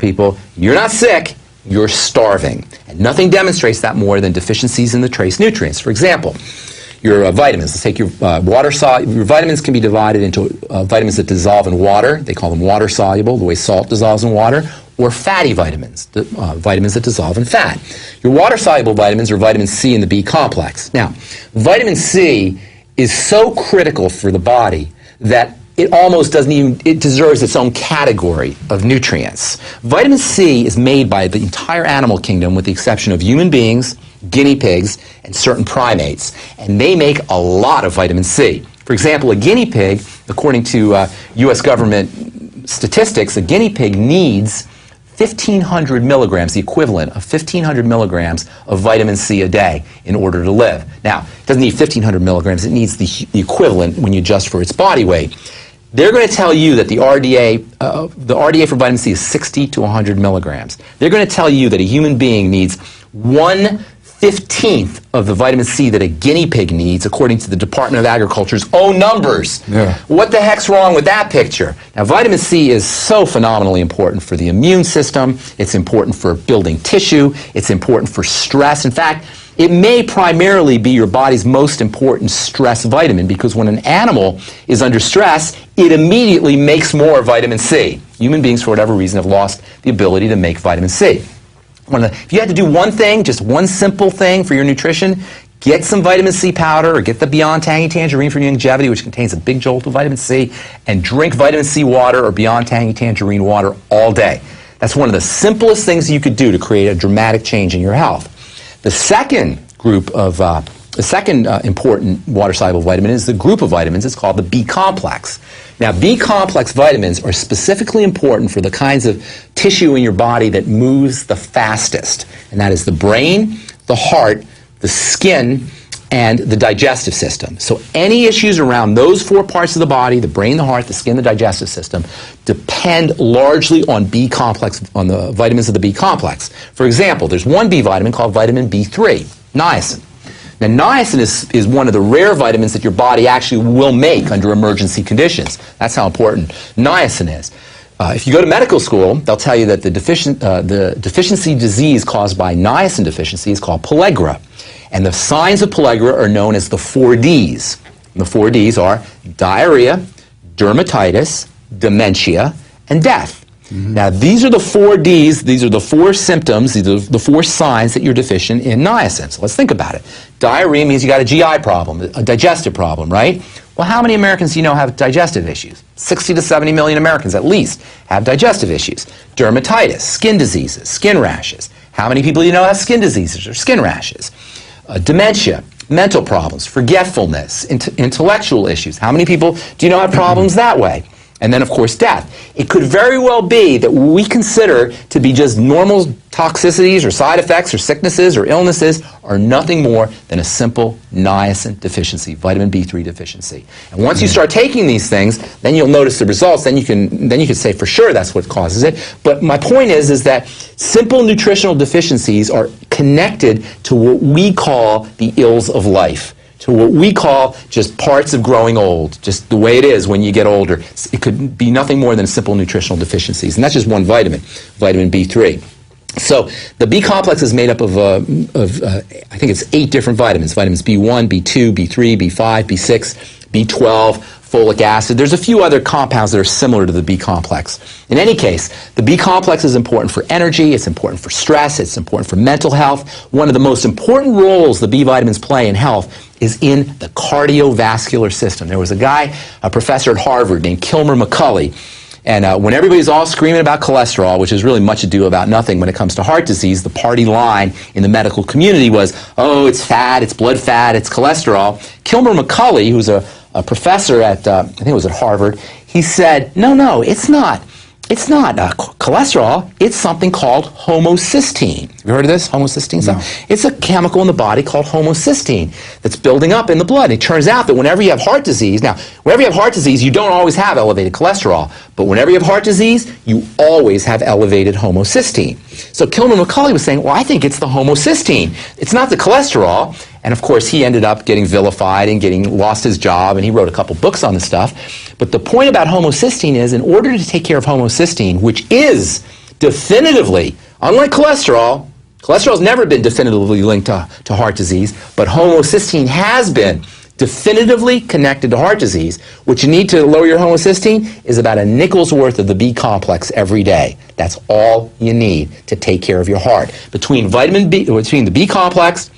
people, you're not sick, you're starving. And nothing demonstrates that more than deficiencies in the trace nutrients. For example, your vitamins. Let's take your your vitamins can be divided into vitamins that dissolve in water. They call them water soluble, the way salt dissolves in water, or fatty vitamins, vitamins that dissolve in fat. Your water soluble vitamins are vitamin C and the B complex. Now, vitamin C is so critical for the body that it almost doesn't even, it deserves its own category of nutrients. Vitamin C is made by the entire animal kingdom with the exception of human beings, guinea pigs, and certain primates. And they make a lot of vitamin C. For example, a guinea pig, according to U.S. government statistics, a guinea pig needs 1,500 milligrams, the equivalent of 1,500 milligrams of vitamin C a day in order to live. Now, it doesn't need 1,500 milligrams, it needs the equivalent when you adjust for its body weight. They're going to tell you that the RDA for vitamin C is 60 to 100 milligrams. They're going to tell you that a human being needs 1/15 of the vitamin C that a guinea pig needs, according to the Department of Agriculture's own numbers. Yeah. What the heck's wrong with that picture? Now, vitamin C is so phenomenally important for the immune system. It's important for building tissue. It's important for stress. In fact, it may primarily be your body's most important stress vitamin, because when an animal is under stress, it immediately makes more vitamin C. Human beings, for whatever reason, have lost the ability to make vitamin C. If you had to do one thing, just one simple thing for your nutrition, get some vitamin C powder or get the Beyond Tangy Tangerine for longevity, which contains a big jolt of vitamin C, and drink vitamin C water or Beyond Tangy Tangerine water all day. That's one of the simplest things you could do to create a dramatic change in your health. The second group of, important water-soluble vitamin is the group of vitamins. It's called the B complex. Now, B complex vitamins are specifically important for the kinds of tissue in your body that moves the fastest, and that is the brain, the heart, the skin, and the digestive system. So any issues around those four parts of the body, the brain, the heart, the skin, the digestive system, depend largely on B complex, on the vitamins of the B complex. For example, there's one B vitamin called vitamin B3, niacin. Now, niacin is one of the rare vitamins that your body actually will make under emergency conditions. That's how important niacin is. If you go to medical school, they'll tell you that the deficiency disease caused by niacin deficiency is called pellagra. And the signs of pellagra are known as the 4 Ds. And the 4 Ds are diarrhea, dermatitis, dementia, and death. Mm-hmm. Now, these are the 4 Ds, these are the 4 symptoms, these are the 4 signs that you're deficient in niacin. So let's think about it. Diarrhea means you got a GI problem, a digestive problem, right? Well, how many Americans do you know have digestive issues? 60 to 70 million Americans at least have digestive issues. Dermatitis, skin diseases, skin rashes. How many people do you know have skin diseases or skin rashes? Dementia, mental problems, forgetfulness, intellectual issues. How many people do you know have problems that way? And then, of course, death. It could very well be that what we consider to be just normal toxicities or side effects or sicknesses or illnesses are nothing more than a simple niacin deficiency, vitamin B3 deficiency. And once you start taking these things, then you'll notice the results. Then you can say for sure that's what causes it. But my point is that simple nutritional deficiencies are connected to what we call the ills of life, to what we call just parts of growing old, just the way it is when you get older. It could be nothing more than simple nutritional deficiencies. And that's just one vitamin, vitamin B3. So the B complex is made up of I think it's 8 different vitamins. Vitamins B1, B2, B3, B5, B6, B12, folic acid. There's a few other compounds that are similar to the B complex. In any case, the B complex is important for energy, it's important for stress, it's important for mental health. One of the most important roles the B vitamins play in health is in the cardiovascular system. There was a guy, a professor at Harvard named Kilmer McCulley, and when everybody's all screaming about cholesterol, which is really much ado about nothing when it comes to heart disease, the party line in the medical community was, oh, it's fat, it's blood fat, it's cholesterol. Kilmer McCulley, who's a professor at, I think it was at Harvard, he said, no, it's not. It's not cholesterol. It's something called homocysteine. Have you heard of this, homocysteine? No. It's a chemical in the body called homocysteine that's building up in the blood. And it turns out that whenever you have heart disease, now, whenever you have heart disease, you don't always have elevated cholesterol. But whenever you have heart disease, you always have elevated homocysteine. So Kilmer McCulley was saying, well, I think it's the homocysteine. It's not the cholesterol. And of course, he ended up getting vilified and lost his job, and he wrote a couple books on the stuff. But the point about homocysteine is, in order to take care of homocysteine, which is definitively, unlike cholesterol, cholesterol has never been definitively linked to heart disease, but homocysteine has been definitively connected to heart disease. What you need to lower your homocysteine is about a nickel's worth of the B complex every day. That's all you need to take care of your heart. Between the B complex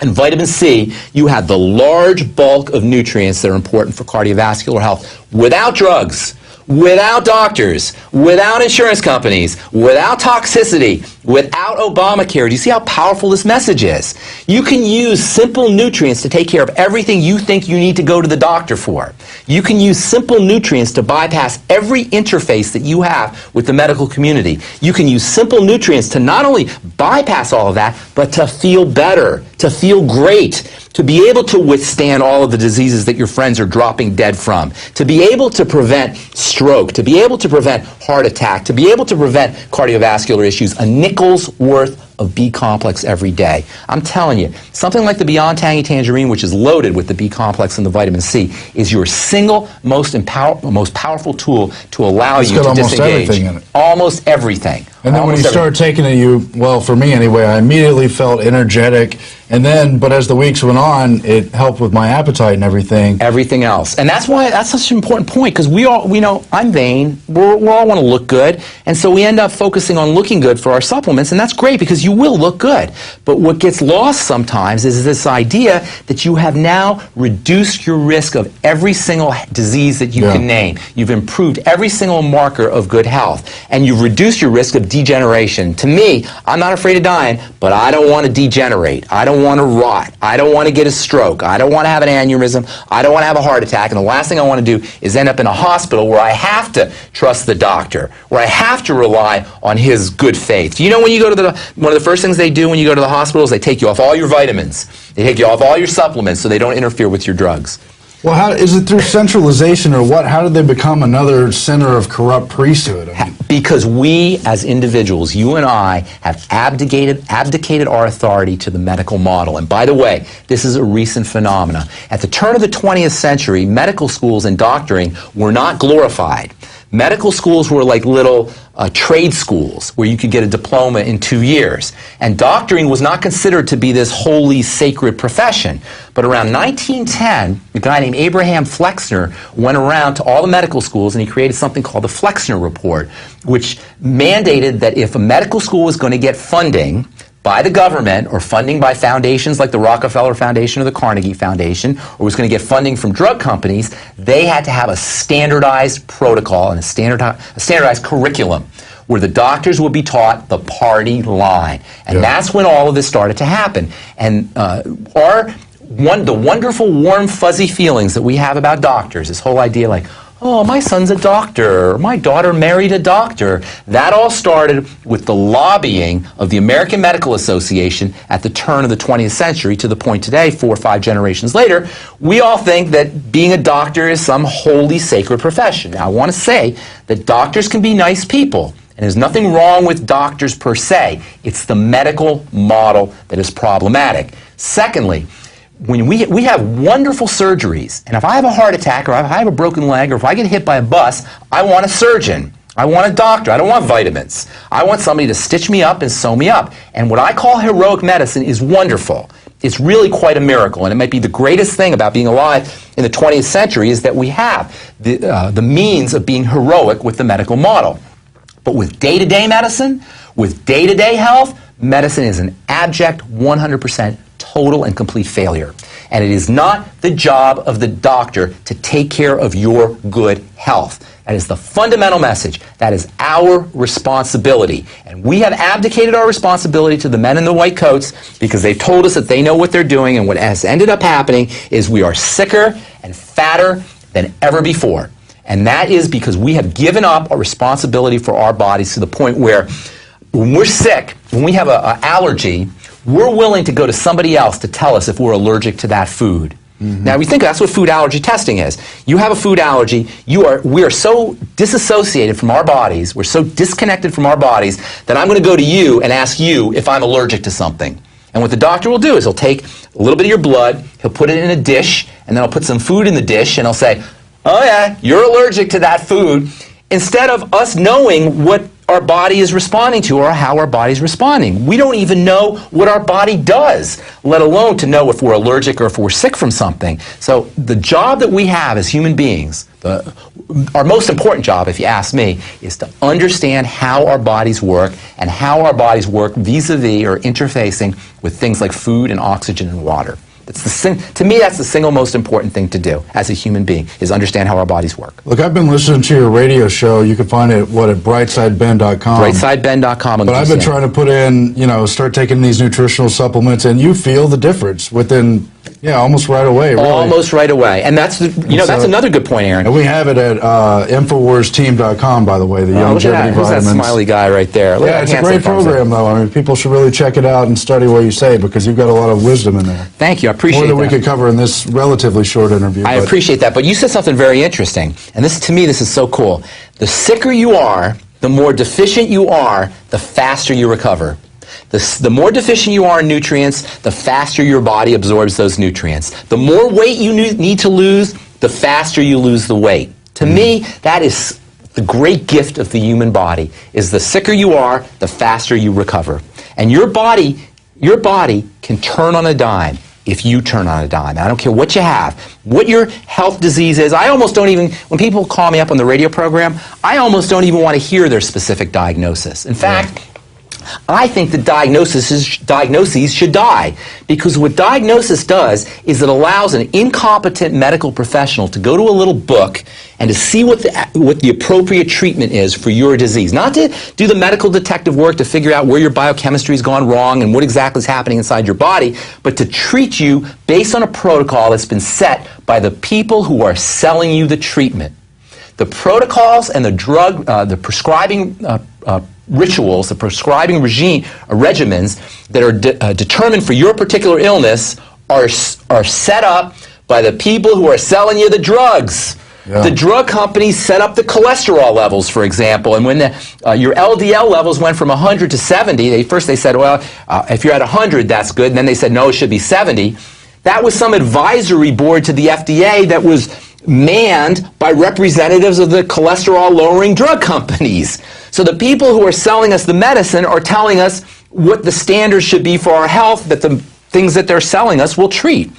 and vitamin C, you have the large bulk of nutrients that are important for cardiovascular health without drugs, without doctors, without insurance companies, without toxicity, without Obamacare. Do you see how powerful this message is? You can use simple nutrients to take care of everything you think you need to go to the doctor for. You can use simple nutrients to bypass every interface that you have with the medical community. You can use simple nutrients to not only bypass all of that, but to feel better, to feel great, to be able to withstand all of the diseases that your friends are dropping dead from, to be able to prevent stroke, to be able to prevent heart attack, to be able to prevent cardiovascular issues, a nickel's worth of B complex every day. I'm telling you, something like the Beyond Tangy Tangerine, which is loaded with the B complex and the vitamin C, is your single most powerful tool to allow you to disengage. Everything in it. Almost everything. And then when you start taking it, well, for me anyway, I immediately felt energetic. And then, but as the weeks went on, it helped with my appetite and everything. Everything else. And that's why that's such an important point, because we know, I'm vain. We all want to look good. And so we end up focusing on looking good for our supplements, and that's great because you will look good. But what gets lost sometimes is this idea that you have now reduced your risk of every single disease that you can name. You've improved every single marker of good health, and you've reduced your risk of degeneration. To me, I'm not afraid of dying, but I don't want to degenerate. I don't want to rot. I don't want to get a stroke. I don't want to have an aneurysm. I don't want to have a heart attack. And the last thing I want to do is end up in a hospital where I have to trust the doctor, where I have to rely on his good faith. Do you know when you go to one of the first things they do when you go to the hospital is they take you off all your vitamins. They take you off all your supplements so they don't interfere with your drugs. Well, how is it through centralization or what? How did they become another center of corrupt priesthood? I mean, because we as individuals, you and I, have abdicated our authority to the medical model. And by the way, this is a recent phenomenon. At the turn of the 20th century, medical schools and doctoring were not glorified. Medical schools were like little trade schools where you could get a diploma in 2 years. And doctoring was not considered to be this holy, sacred profession. But around 1910, a guy named Abraham Flexner went around to all the medical schools and he created something called the Flexner Report, which mandated that if a medical school was going to get funding by the government or funding by foundations like the Rockefeller Foundation or the Carnegie Foundation, or was going to get funding from drug companies, they had to have a standardized protocol and a standardized curriculum where the doctors would be taught the party line. And that's when all of this started to happen. And the wonderful, warm, fuzzy feelings that we have about doctors, this whole idea like, oh, my son's a doctor, or my daughter married a doctor. That all started with the lobbying of the American Medical Association at the turn of the 20th century to the point today, 4 or 5 generations later, we all think that being a doctor is some holy, sacred profession. Now, I want to say that doctors can be nice people, and there's nothing wrong with doctors per se. It's the medical model that is problematic. Secondly, when we have wonderful surgeries, and if I have a heart attack, or if I have a broken leg, or if I get hit by a bus, I want a surgeon. I want a doctor. I don't want vitamins. I want somebody to stitch me up and sew me up. And what I call heroic medicine is wonderful. It's really quite a miracle, and it might be the greatest thing about being alive in the 20th century is that we have the means of being heroic with the medical model. But with day-to-day medicine, with day-to-day health, medicine is an abject 100% total and complete failure. And it is not the job of the doctor to take care of your good health. That is the fundamental message. That is our responsibility. And we have abdicated our responsibility to the men in the white coats because they've told us that they know what they're doing, and what has ended up happening is we are sicker and fatter than ever before. And that is because we have given up our responsibility for our bodies to the point where when we're sick, when we have an allergy, we're willing to go to somebody else to tell us if we're allergic to that food. Now, we think that's what food allergy testing is. You have a food allergy. We are so disassociated from our bodies, we're so disconnected from our bodies, that I'm going to go to you and ask you if I'm allergic to something. And what the doctor will do is he'll take a little bit of your blood, he'll put it in a dish, and then he'll put some food in the dish, and he'll say, oh yeah, you're allergic to that food. Instead of us knowing what our body is responding to or how our body's responding. We don't even know what our body does, let alone to know if we're allergic or if we're sick from something. So the job that we have as human beings, our most important job, if you ask me, is to understand how our bodies work and how our bodies work vis-a-vis or interfacing with things like food and oxygen and water. To me, that's the single most important thing to do as a human being, is understand how our bodies work. Look, I've been listening to your radio show. You can find it, at brightsideben.com. Brightsideben.com. But I've been trying to put in, start taking these nutritional supplements, and you feel the difference within, almost right away, really. Almost right away. And that's, that's another good point, Aaron. And we have it at InfowarsTeam.com, by the way, the longevity vitamins. Who's that smiley guy right there? Yeah, it's a great program, though. I mean, people should really check it out and study what you say, because you've got a lot of wisdom in there. Thank you. I appreciate that. More than we could cover in this relatively short interview. I appreciate that. But you said something very interesting. And to me, this is so cool. The sicker you are, the more deficient you are, the faster you recover. The more deficient you are in nutrients, the faster your body absorbs those nutrients. The more weight you need to lose, the faster you lose the weight. To me, that is the great gift of the human body, is the sicker you are, the faster you recover. And your body can turn on a dime if you turn on a dime. I don't care what you have, what your health disease is. I almost don't even, when people call me up on the radio program, I almost don't even want to hear their specific diagnosis. In fact, I think that diagnoses should die, because what diagnosis does is it allows an incompetent medical professional to go to a little book and to see what the appropriate treatment is for your disease. Not to do the medical detective work to figure out where your biochemistry's gone wrong and what exactly is happening inside your body, but to treat you based on a protocol that's been set by the people who are selling you the treatment. The protocols and the prescribing rituals, the prescribing regimens that are determined for your particular illness are set up by the people who are selling you the drugs. Yeah. The drug companies set up the cholesterol levels, for example, and when your LDL levels went from 100 to 70, first they said, well, if you're at 100, that's good, and then they said, no, it should be 70. That was some advisory board to the FDA that was manned by representatives of the cholesterol-lowering drug companies. So the people who are selling us the medicine are telling us what the standards should be for our health, that the things that they're selling us will treat.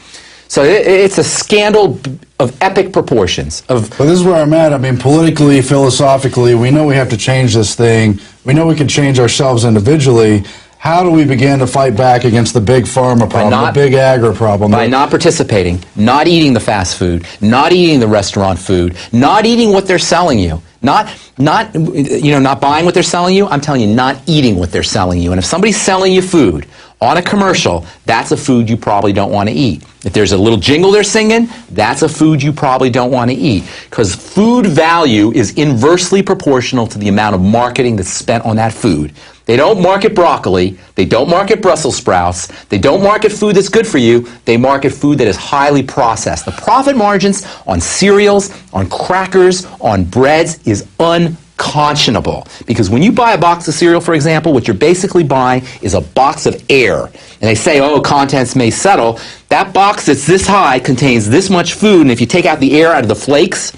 So it's a scandal of epic proportions. But this is where I'm at. I mean, politically, philosophically, we know we have to change this thing. We know we can change ourselves individually. How do we begin to fight back against the big pharma problem, the big agri problem? By not participating, not eating the fast food, not eating the restaurant food, not eating what they're selling you, not buying what they're selling you. I'm telling you, not eating what they're selling you. And if somebody's selling you food on a commercial, that's a food you probably don't want to eat. If there's a little jingle they're singing, that's a food you probably don't want to eat. Because food value is inversely proportional to the amount of marketing that's spent on that food. They don't market broccoli, they don't market Brussels sprouts, they don't market food that's good for you, they market food that is highly processed. The profit margins on cereals, on crackers, on breads is unconscionable. Because when you buy a box of cereal, for example, what you're basically buying is a box of air. And they say, oh, contents may settle. That box that's this high contains this much food, and if you take out the air out of the flakes,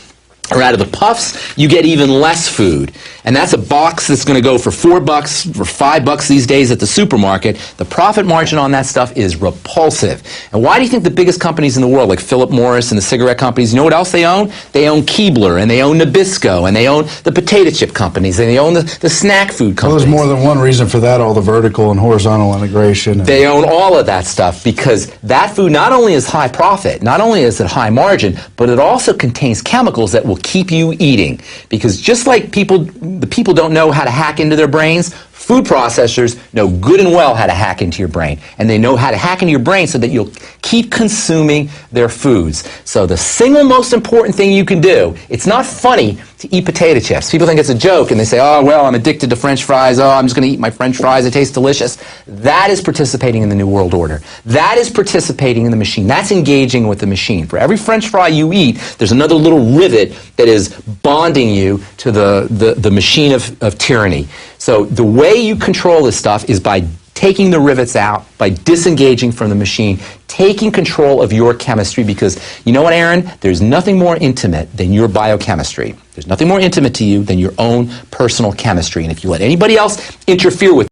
or out of the puffs, you get even less food. And that's a box that's going to go for $4 or $5 these days at the supermarket. The profit margin on that stuff is repulsive. And why do you think the biggest companies in the world, like Philip Morris and the cigarette companies, you know what else they own? They own Keebler, and they own Nabisco, and they own the potato chip companies, and they own the snack food companies. Well, there's more than one reason for that, all the vertical and horizontal integration. They own all of that stuff, because that food not only is high profit, not only is it high margin, but it also contains chemicals that will keep you eating. Because just like the people don't know how to hack into their brains, food processors know good and well how to hack into your brain. And they know how to hack into your brain so that you'll keep consuming their foods. So the single most important thing you can do, it's not funny to eat potato chips. People think it's a joke, and they say, oh, well, I'm addicted to French fries. Oh, I'm just going to eat my French fries. It tastes delicious. That is participating in the New World Order. That is participating in the machine. That's engaging with the machine. For every French fry you eat, there's another little rivet that is bonding you to the machine of tyranny. So the way you control this stuff is by taking the rivets out, by disengaging from the machine, taking control of your chemistry, because you know what, Aaron? There's nothing more intimate than your biochemistry. There's nothing more intimate to you than your own personal chemistry. And if you let anybody else interfere with